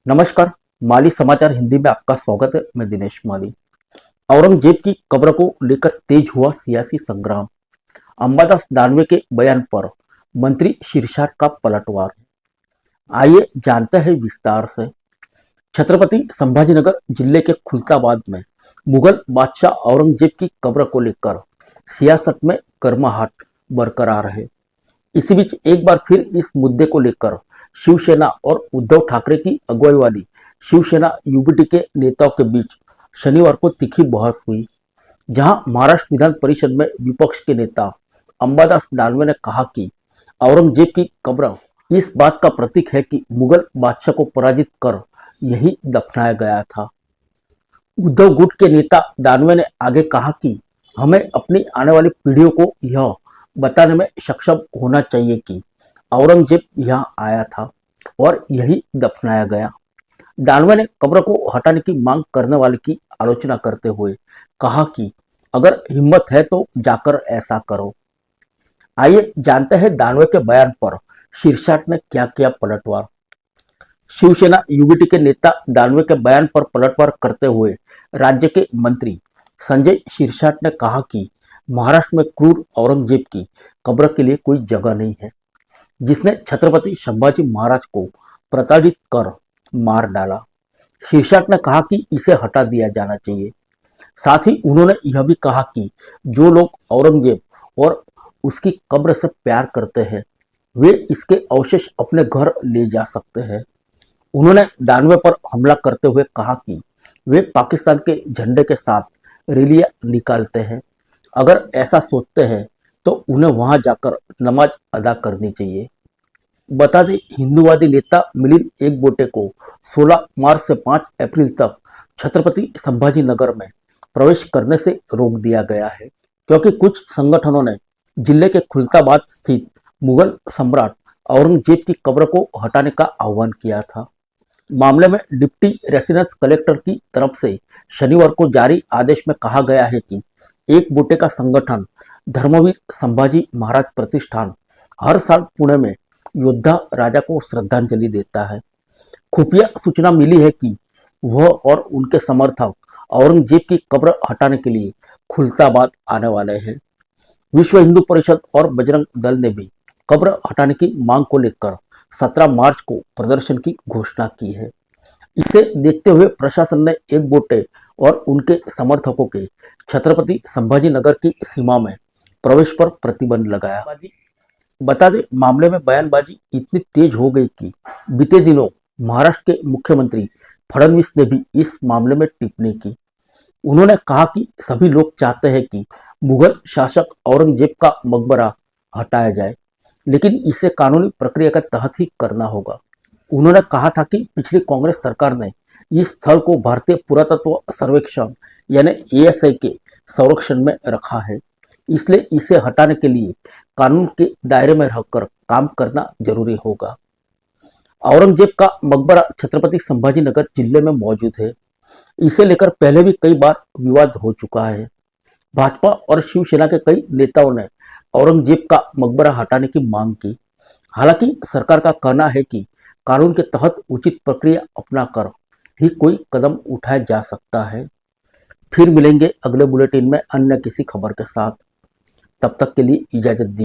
नमस्कार। माली समाचार हिंदी में आपका स्वागत है। मैं दिनेश माली। औरंगजेब की कब्र को लेकर तेज हुआ सियासी संग्राम। अंबादास दानवे के बयान पर मंत्री शीर्षाट का पलटवार। आइए जानते हैं विस्तार से। छत्रपति संभाजीनगर जिले के खुलताबाद में मुगल बादशाह औरंगजेब की कब्र को लेकर सियासत में गर्माहट बरकरार है। इसी बीच एक बार फिर इस मुद्दे को लेकर शिवसेना और उद्धव ठाकरे की अगुवाई वाली शिवसेना यूबीटी के नेताओं के बीच शनिवार को तीखी बहस हुई, जहां महाराष्ट्र विधान परिषद में विपक्ष के नेता अंबादास दानवे ने कहा कि औरंगजेब की कब्र इस बात का प्रतीक है कि मुगल बादशाह को पराजित कर यही दफनाया गया था। उद्धव गुट के नेता दानवे ने आगे कहा कि हमें अपनी आने वाली पीढ़ियों को यह बताने में सक्षम होना चाहिए कि औरंगजेब यहाँ आया था और यही दफनाया गया। दानवे ने कब्र को हटाने की मांग करने वाले की आलोचना करते हुए कहा कि अगर हिम्मत है तो जाकर ऐसा करो। आइए जानते हैं दानवे के बयान पर शीर्षाट ने क्या किया पलटवार। शिवसेना यूबीटी के नेता दानवे के बयान पर पलटवार करते हुए राज्य के मंत्री संजय शीर्षाट ने कहा कि महाराष्ट्र में क्रूर औरंगजेब की कब्र के लिए कोई जगह नहीं है, जिसने छत्रपति संभाजी महाराज को प्रताड़ित कर मार डाला। शीर्षाट ने कहा कि इसे हटा दिया जाना चाहिए। साथ ही उन्होंने यह भी कहा कि जो लोग औरंगजेब और उसकी कब्र से प्यार करते हैं वे इसके अवशेष अपने घर ले जा सकते हैं। उन्होंने दानवे पर हमला करते हुए कहा कि वे पाकिस्तान के झंडे के साथ रैलियां निकालते हैं। अगर ऐसा सोचते हैं तो उन्हें वहां जाकर नमाज अदा करनी चाहिए। बता दें, हिंदूवादी नेता मिलिंद एकबोटे को 16 मार्च से 5 अप्रैल तक छत्रपति संभाजी नगर में प्रवेश करने से रोक दिया गया है, क्योंकि कुछ संगठनों ने जिले के खुलताबाद स्थित मुगल सम्राट औरंगजेब की कब्र को हटाने का आह्वान किया था। मामले में डिप्टी रेसिडेंस कलेक्टर की तरफ से शनिवार को जारी आदेश में कहा गया है कि एक बूटे का संगठन धर्मवीर संभाजी महाराज प्रतिष्ठान हर साल पुणे में योद्धा राजा को श्रद्धांजलि देता है। खुफिया सूचना मिली है कि वह और उनके समर्थक औरंगजेब की कब्र हटाने के लिए खुलताबाद आने वाले हैं। विश्व हिंदू परिषद और बजरंग दल ने भी कब्र हटाने की मांग को लेकर 17 मार्च को प्रदर्शन की घोषणा की है। इसे देखते हुए प्रशासन ने एक बोटे और उनके समर्थकों के छत्रपति संभाजी नगर की सीमा में प्रवेश पर प्रतिबंध लगाया। बता दें, मामले में बयानबाजी इतनी तेज हो गई कि बीते दिनों महाराष्ट्र के मुख्यमंत्री फडणवीस ने भी इस मामले में टिप्पणी की। उन्होंने कहा कि सभी लोग चाहते हैं कि मुगल शासक औरंगजेब का मकबरा हटाया जाए, लेकिन इसे कानूनी प्रक्रिया के तहत ही करना होगा। उन्होंने कहा था कि पिछली कांग्रेस सरकार ने इस स्थल को भारतीय पुरातत्व सर्वेक्षण यानी एएसआई के संरक्षण में रखा है, इसलिए इसे हटाने के लिए कानून के दायरे में रहकर काम करना जरूरी होगा। औरंगजेब का मकबरा छत्रपति संभाजी नगर जिले में मौजूद है। इसे लेकर पहले भी कई बार विवाद हो चुका है। भाजपा और शिवसेना के कई नेताओं ने औरंगजेब का मकबरा हटाने की मांग की। हालांकि सरकार का कहना है कि कानून के तहत उचित प्रक्रिया अपनाकर ही कोई कदम उठाया जा सकता है। फिर मिलेंगे अगले बुलेटिन में अन्य किसी खबर के साथ। तब तक के लिए इजाजत दी।